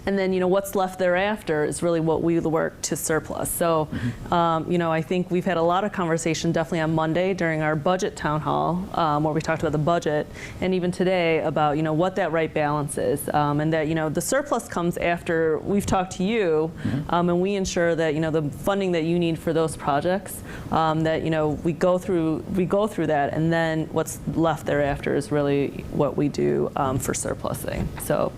And then, what's left thereafter is really what we work to surplus. So, I think we've had a lot of conversation definitely on Monday during our budget town hall, where we talked about the budget, and even today about, what that right balance is. And that, the surplus comes after we've talked to you, and we ensure that, the funding that you need for those projects, that, we go through that, and then what's left thereafter is really what we do for surplusing. So.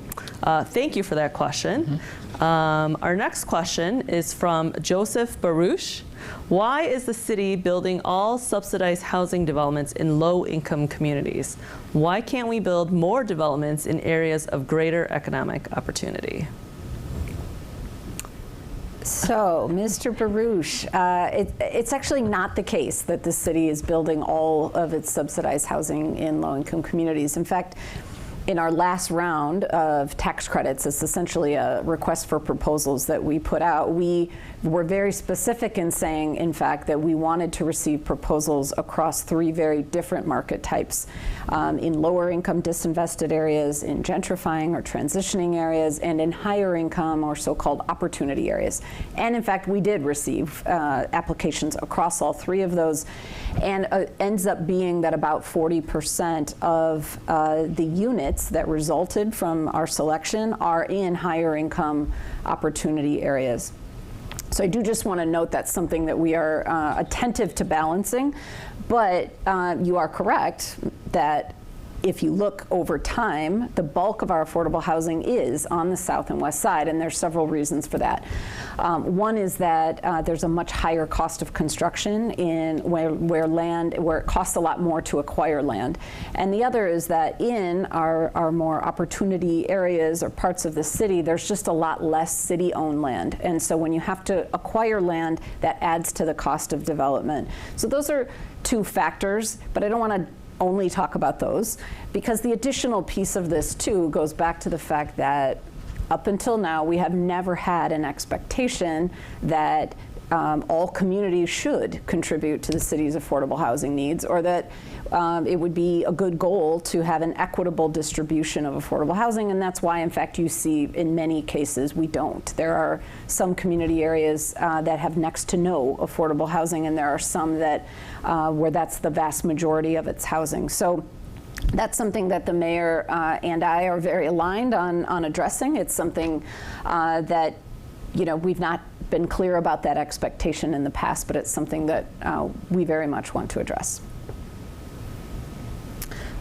Thank you for that question. Our next question is from Joseph Baruch. Why is the city building all subsidized housing developments in low-income communities? Why can't we build more developments in areas of greater economic opportunity? So, Mr. Baruch, it's actually not the case that the city is building all of its subsidized housing in low-income communities. In fact, in our last round of tax credits, it's essentially a request for proposals that we put out. We were very specific in saying, in fact, that we wanted to receive proposals across 3 very different market types, in lower income disinvested areas, in gentrifying or transitioning areas, and in higher income or so-called opportunity areas. And in fact, we did receive applications across all 3 of those, and ends up being that about 40% of the units that resulted from our selection are in higher income opportunity areas. So I do just want to note that's something that we are attentive to balancing, but you are correct that if you look over time, the bulk of our affordable housing is on the south and west side, and there's several reasons for that. One is that there's a much higher cost of construction in where it costs a lot more to acquire land. And the other is that in our more opportunity areas or parts of the city, there's just a lot less city-owned land. And so when you have to acquire land, that adds to the cost of development. So those are 2 factors, but I don't want to only talk about those, because the additional piece of this too goes back to the fact that up until now we have never had an expectation that all communities should contribute to the city's affordable housing needs, or that it would be a good goal to have an equitable distribution of affordable housing, and that's why, in fact, you see in many cases we don't. There are some community areas that have next to no affordable housing, and there are some that where that's the vast majority of its housing. So that's something that the mayor and I are very aligned on addressing. It's something that we've not been clear about that expectation in the past, but it's something that we very much want to address.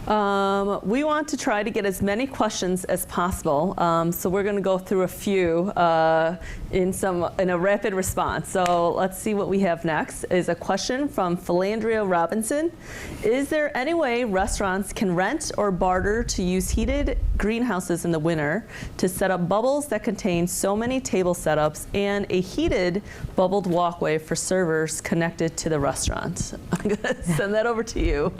We want to try to get as many questions as possible, so we're going to go through a few in a rapid response. So let's see what we have next. Is a question from Philandria Robinson. Is there any way restaurants can rent or barter to use heated greenhouses in the winter to set up bubbles that contain so many table setups and a heated bubbled walkway for servers connected to the restaurant? I'm going to send that over to you.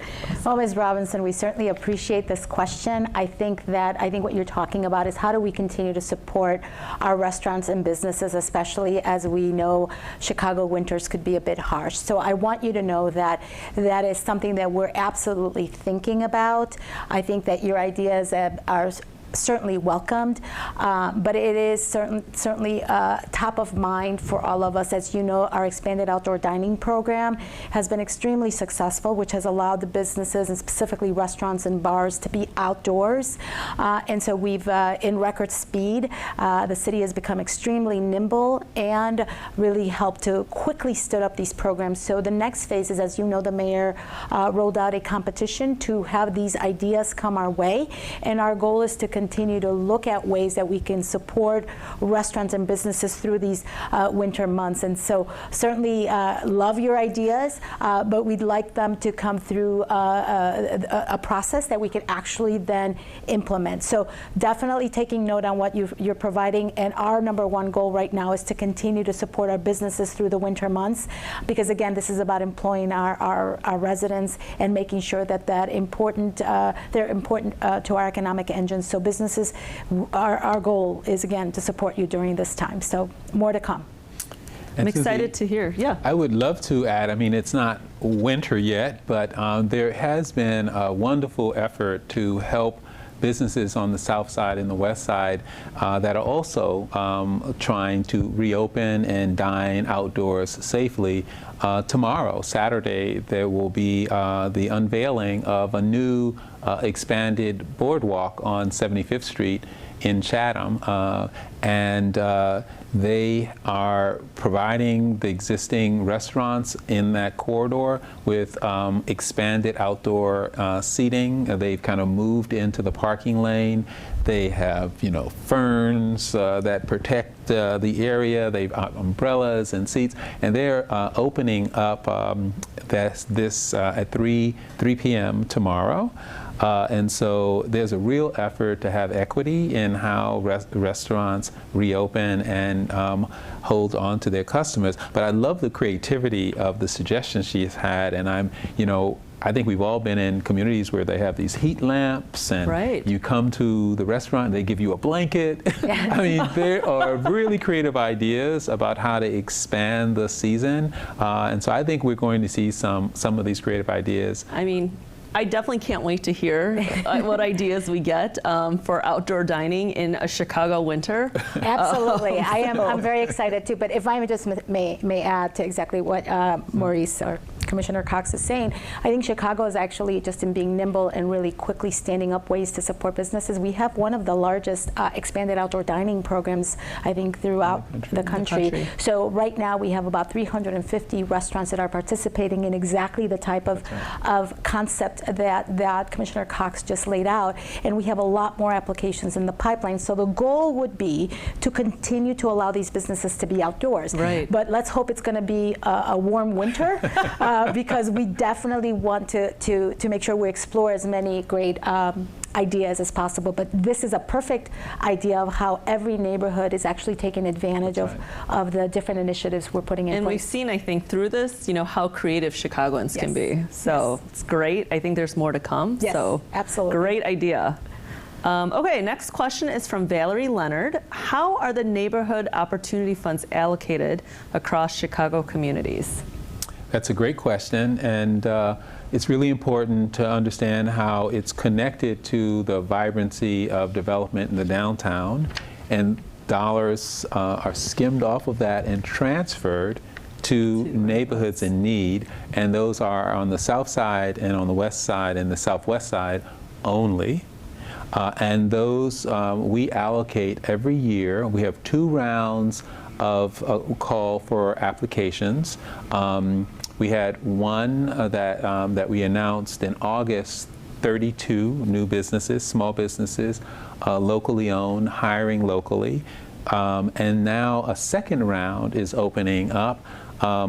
Well, Ms. Robinson, we certainly appreciate this question. I think what you're talking about is how do we continue to support our restaurants and businesses, especially as we know Chicago winters could be a bit harsh. So I want you to know that that is something that we're absolutely thinking about. I think that your ideas are certainly welcomed, but it is certainly top of mind for all of us. As you know, our expanded outdoor dining program has been extremely successful, which has allowed the businesses, and specifically restaurants and bars, to be outdoors. And so we've, in record speed, the city has become extremely nimble and really helped to quickly stood up these programs. So the next phase is, as you know, the mayor rolled out a competition to have these ideas come our way. And our goal is to continue to look at ways that we can support restaurants and businesses through these winter months. And so certainly love your ideas, but we'd like them to come through a process that we can actually then implement. So definitely taking note on what you're providing. And our number one goal right now is to continue to support our businesses through the winter months, because again, this is about employing our residents and making sure that they're important to our economic engine. So businesses, our goal is again to support you during this time. So more to come. I'm excited to hear. Yeah. I would love to add, I mean, it's not winter yet, but there has been a wonderful effort to help businesses on the south side and the west side that are also trying to reopen and dine outdoors safely. Tomorrow, Saturday, there will be the unveiling of a new expanded boardwalk on 75th Street in Chatham, and they are providing the existing restaurants in that corridor with expanded outdoor seating. They've kind of moved into the parking lane. They have, ferns that protect the area. They've umbrellas and seats, and they're opening up this at 3 p.m. tomorrow. And so there's a real effort to have equity in how restaurants reopen and hold on to their customers. But I love the creativity of the suggestions she's had, and I think we've all been in communities where they have these heat lamps, and right. You come to the restaurant and they give you a blanket. I mean, there are really creative ideas about how to expand the season, and so I think we're going to see some of these creative ideas. I mean, I definitely can't wait to hear what ideas we get for outdoor dining in a Chicago winter. Absolutely. I'm very excited too. But if I just may add to exactly what Maurice or Commissioner Cox is saying, I think Chicago is actually, just in being nimble and really quickly standing up ways to support businesses. We have one of the largest expanded outdoor dining programs, I think, throughout the country. So right now we have about 350 restaurants that are participating in exactly the type of concept that Commissioner Cox just laid out. And we have a lot more applications in the pipeline. So the goal would be to continue to allow these businesses to be outdoors. Right. But let's hope it's going to be a warm winter. Because we definitely want to make sure we explore as many great ideas as possible. But this is a perfect idea of how every neighborhood is actually taking advantage of the different initiatives we're putting in place. And we've seen, I think, through this, how creative Chicagoans can be. So it's great. I think there's more to come. Yes, so absolutely. Great idea. Okay, next question is from Valerie Leonard. How are the neighborhood opportunity funds allocated across Chicago communities? That's a great question, and it's really important to understand how it's connected to the vibrancy of development in the downtown, and dollars are skimmed off of that and transferred to neighborhoods in need, and those are on the south side and on the west side and the southwest side only. And those we allocate every year. We have 2 rounds of call for applications. We had one that we announced in August, 32 new businesses, small businesses, locally owned, hiring locally. And now a second round is opening up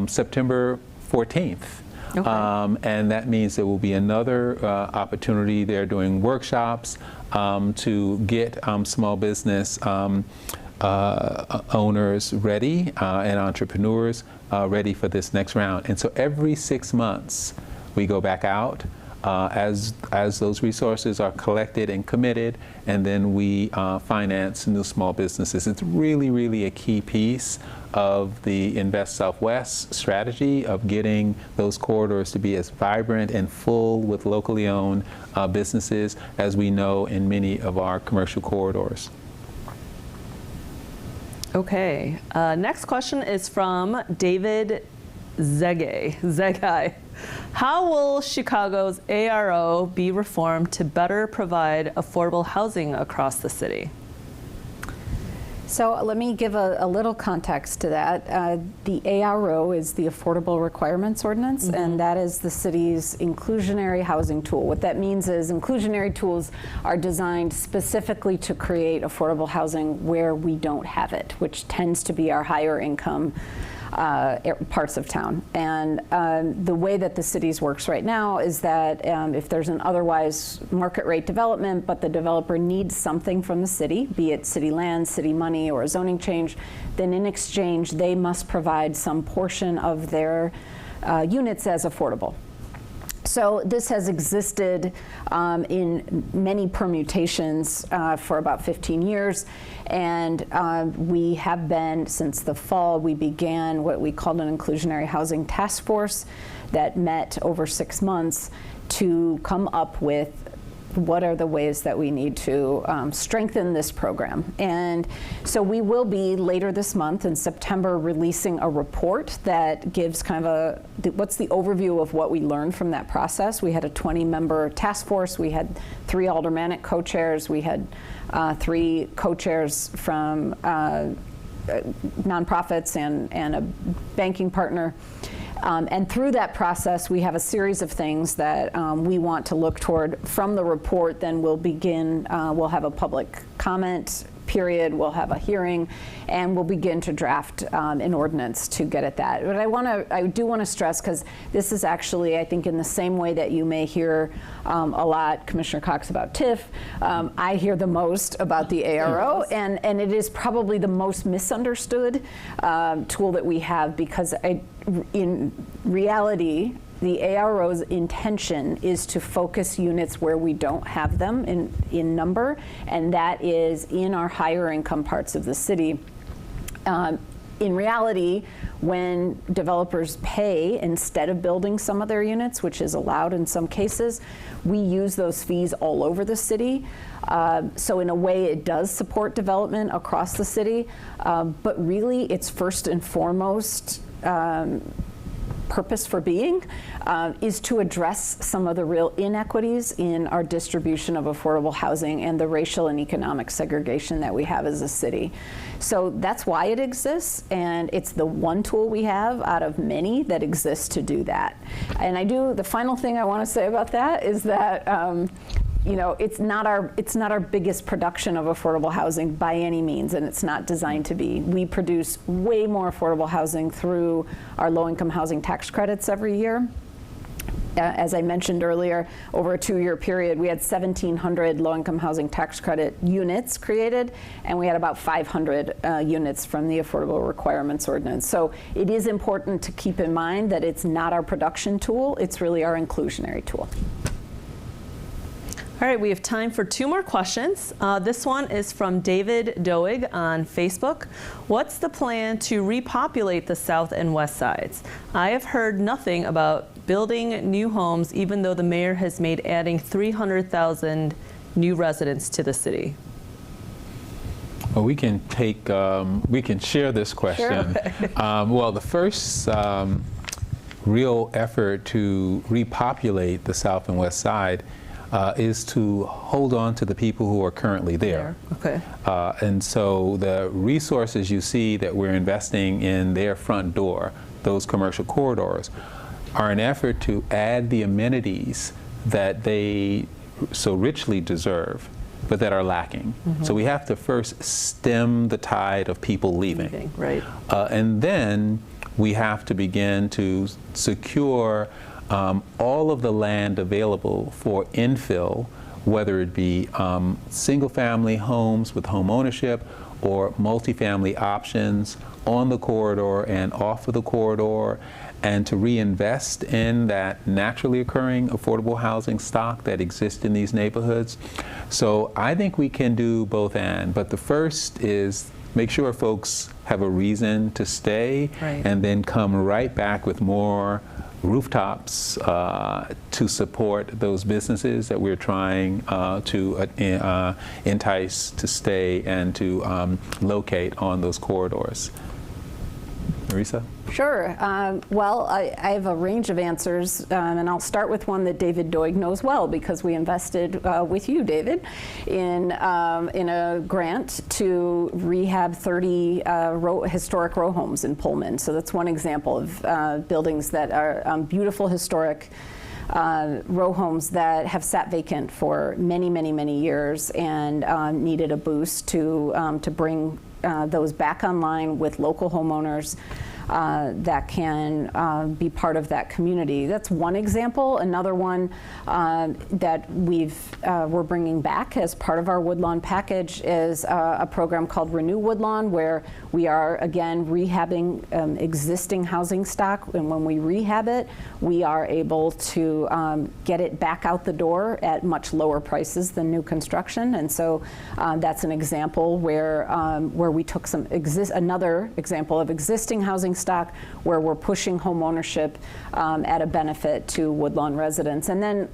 September 14th. Okay. And that means there will be another opportunity. They're doing workshops to get small business owners ready and entrepreneurs ready for this next round. And so every 6 months we go back out as those resources are collected and committed, and then we finance new small businesses. It's really, really a key piece of the Invest Southwest strategy of getting those corridors to be as vibrant and full with locally owned businesses as we know in many of our commercial corridors. Okay, next question is from David Zegai. How will Chicago's ARO be reformed to better provide affordable housing across the city? So let me give a little context to that. The ARO is the Affordable Requirements Ordinance, and that is the city's inclusionary housing tool. What that means is inclusionary tools are designed specifically to create affordable housing where we don't have it, which tends to be our higher income parts of town. And the way that the cities works right now is that if there's an otherwise market rate development, but the developer needs something from the city, be it city land, city money, or a zoning change, then in exchange they must provide some portion of their units as affordable. So this has existed in many permutations for about 15 years, and we have been, since the fall, we began what we called an Inclusionary Housing Task Force that met over 6 months to come up with what are the ways that we need to strengthen this program. And so we will be later this month in September releasing a report that gives kind of what's the overview of what we learned from that process. We had a 20-member task force. We had 3 aldermanic co-chairs. We had 3 co-chairs from nonprofits and a banking partner. And through that process, we have a series of things that we want to look toward. From the report, then we'll begin, we'll have a public comment period, we'll have a hearing, and we'll begin to draft an ordinance to get at that. But I do want to stress, because this is actually, I think, in the same way that you may hear a lot, Commissioner Cox, about TIF, I hear the most about the ARO, and it is probably the most misunderstood tool that we have, because in reality, the ARO's intention is to focus units where we don't have them in number, and that is in our higher income parts of the city. In reality, when developers pay instead of building some of their units, which is allowed in some cases, we use those fees all over the city. So in a way, it does support development across the city, but really it's first and foremost purpose for being is to address some of the real inequities in our distribution of affordable housing and the racial and economic segregation that we have as a city. So that's why it exists, and it's the one tool we have out of many that exists to do that. And the final thing I want to say about that is that you know, it's not our biggest production of affordable housing by any means, and it's not designed to be. We produce way more affordable housing through our low-income housing tax credits every year. As I mentioned earlier, over a 2-year period, we had 1,700 low-income housing tax credit units created, and we had about 500 units from the Affordable Requirements Ordinance. So it is important to keep in mind that it's not our production tool, it's really our inclusionary tool. All right, we have time for 2 more questions. This one is from David Doig on Facebook. What's the plan to repopulate the south and west sides? I have heard nothing about building new homes, even though the mayor has made adding 300,000 new residents to the city. Well, we can share this question. Sure. Well, the first real effort to repopulate the south and west side is to hold on to the people who are currently there. Okay. And so the resources you see that we're investing in their front door, those commercial corridors, are an effort to add the amenities that they so richly deserve, but that are lacking. Mm-hmm. So we have to first stem the tide of people leaving. Right. And then we have to begin to secure all of the land available for infill, whether it be single-family homes with home ownership or multifamily options on the corridor and off of the corridor, and to reinvest in that naturally occurring affordable housing stock that exists in these neighborhoods. So I think we can do both and, but the first is make sure folks have a reason to stay, Right. and then come right back with more rooftops to support those businesses that we're trying to entice to stay and to locate on those corridors. Marisa? Sure. Well, I have a range of answers, and I'll start with one that David Doig knows well, because we invested with you, David, in a grant to rehab 30 historic row homes in Pullman. So that's one example of buildings that are beautiful historic row homes that have sat vacant for many, many, many years and needed a boost to bring those back online with local homeowners that can be part of that community. That's one example. Another one that we're bringing back as part of our Woodlawn package is a program called Renew Woodlawn, where we are again rehabbing existing housing stock, and when we rehab it, we are able to get it back out the door at much lower prices than new construction. And so that's an example where we took another example of existing housing stock where we're pushing home ownership at a benefit to Woodlawn residents. And then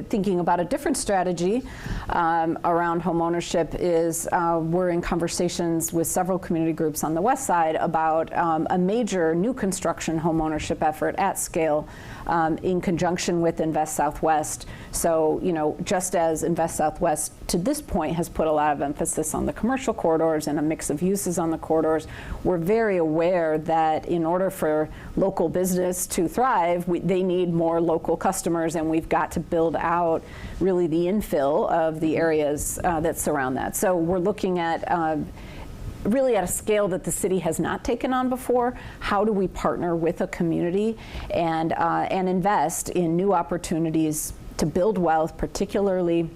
thinking about a different strategy around home ownership is we're in conversations with several community groups on the west side about a major new construction home ownership effort at scale in conjunction with Invest Southwest. So, just as Invest Southwest to this point has put a lot of emphasis on the commercial corridors and a mix of uses on the corridors, we're very aware that in order for local business to thrive, they need more local customers, and we've got to build out really the infill of the areas that surround that. So we're looking at really at a scale that the city has not taken on before. How do we partner with a community and invest in new opportunities to build wealth, particularly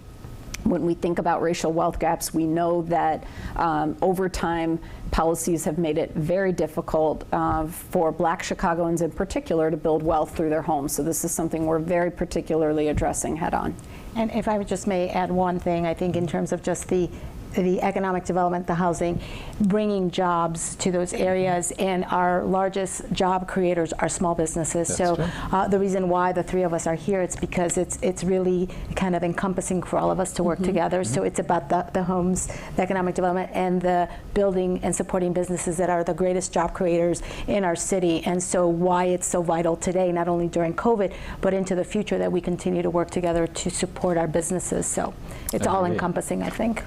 when we think about racial wealth gaps? We know that over time, policies have made it very difficult for Black Chicagoans in particular to build wealth through their homes. So this is something we're very particularly addressing head on. And if I just may add one thing, I think in terms of just the economic development, the housing, bringing jobs to those areas, and our largest job creators are small businesses. That's so true. the reason why the three of us are here, it's because it's really kind of encompassing for all of us to work together. So it's about the homes, the economic development, and the building and supporting businesses that are the greatest job creators in our city. And so why it's so vital today, not only during COVID, but into the future, that we continue to work together to support our businesses. So it's all encompassing, I think.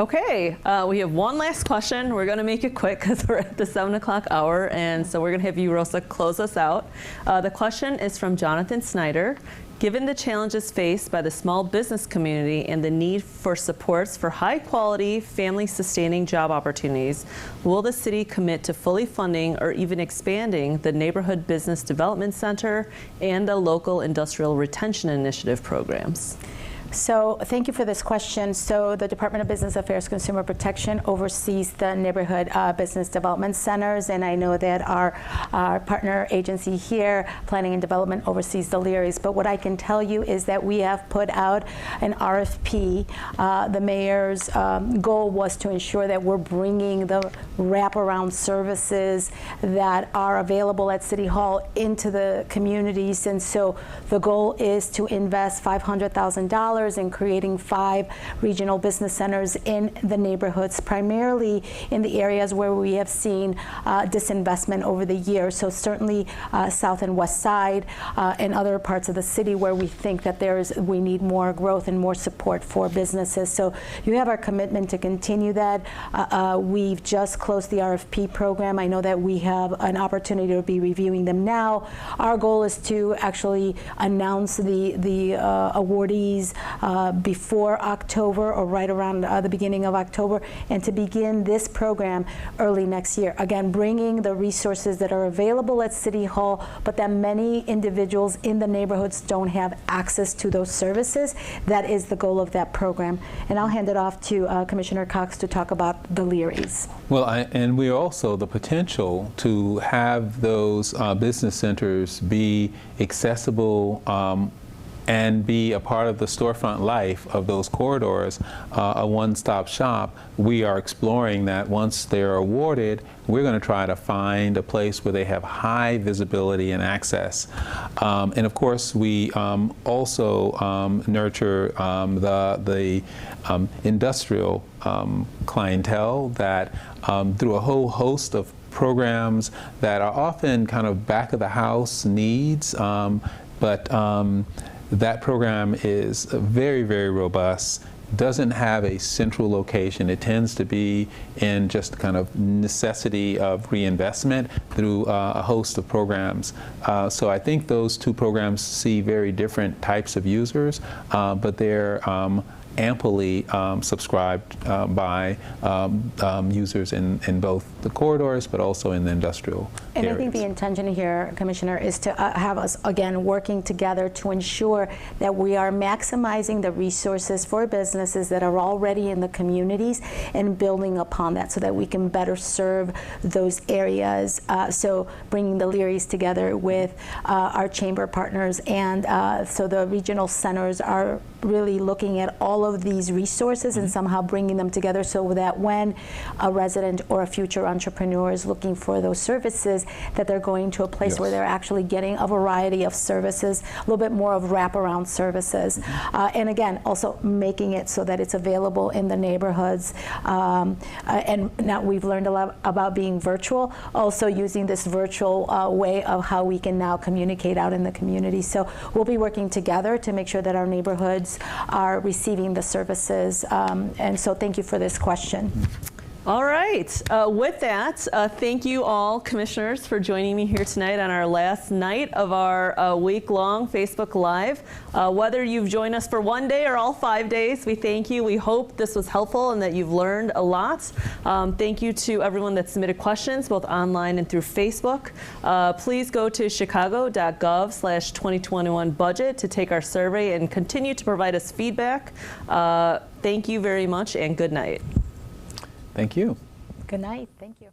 Okay, we have one last question. We're going to make it quick because we're at the 7 o'clock hour, and so we're going to have you, Rosa, close us out. The question is from Jonathan Snyder. Given the challenges faced by the small business community and the need for supports for high-quality, family-sustaining job opportunities, will the city commit to fully funding or even expanding the Neighborhood Business Development Center and the Local Industrial Retention Initiative programs? So thank you for this question. So the Department of Business Affairs Consumer Protection oversees the neighborhood business development centers, and I know that our partner agency here, Planning and Development, oversees the LERIs. But what I can tell you is that we have put out an RFP. The mayor's goal was to ensure that we're bringing the wraparound services that are available at City Hall into the communities, and so the goal is to invest $500,000 in creating 5 regional business centers in the neighborhoods, primarily in the areas where we have seen disinvestment over the years. So certainly South and West Side and other parts of the city where we think that we need more growth and more support for businesses. So you have our commitment to continue that. We've just closed the RFP program. I know that we have an opportunity to be reviewing them now. Our goal is to actually announce the awardees before October or right around the beginning of October, and to begin this program early next year. Again, bringing the resources that are available at City Hall, but that many individuals in the neighborhoods don't have access to those services. That is the goal of that program. And I'll hand it off to Commissioner Cox to talk about the Learys. Well, and we also the potential to have those business centers be accessible and be a part of the storefront life of those corridors, a one-stop shop. We are exploring that. Once they're awarded, we're going to try to find a place where they have high visibility and access. And of course, we also nurture the industrial clientele that through a whole host of programs that are often kind of back of the house needs, but that program is very, very robust, doesn't have a central location. It tends to be in just kind of necessity of reinvestment through a host of programs. So I think those two programs see very different types of users, but they're amply subscribed by users in both the corridors, but also in the industrial And areas. I think the intention here, Commissioner, is to have us, again, working together to ensure that we are maximizing the resources for businesses that are already in the communities and building upon that so that we can better serve those areas. So bringing the Learys together with our chamber partners, and so the regional centers are really looking at all of these resources and somehow bringing them together so that when a resident or a future entrepreneur is looking for those services, that they're going to a place where they're actually getting a variety of services, a little bit more of wraparound services. And again, also making it so that it's available in the neighborhoods. And now we've learned a lot about being virtual, also using this virtual way of how we can now communicate out in the community. So we'll be working together to make sure that our neighborhoods are receiving the services. And so thank you for this question. All right. With that, thank you all, commissioners, for joining me here tonight on our last night of our week-long Facebook Live. Whether you've joined us for one day or all 5 days, we thank you. We hope this was helpful and that you've learned a lot. Thank you to everyone that submitted questions, both online and through Facebook. Please go to chicago.gov/2021 budget to take our survey and continue to provide us feedback. Thank you very much and good night. Thank you. Good night. Thank you.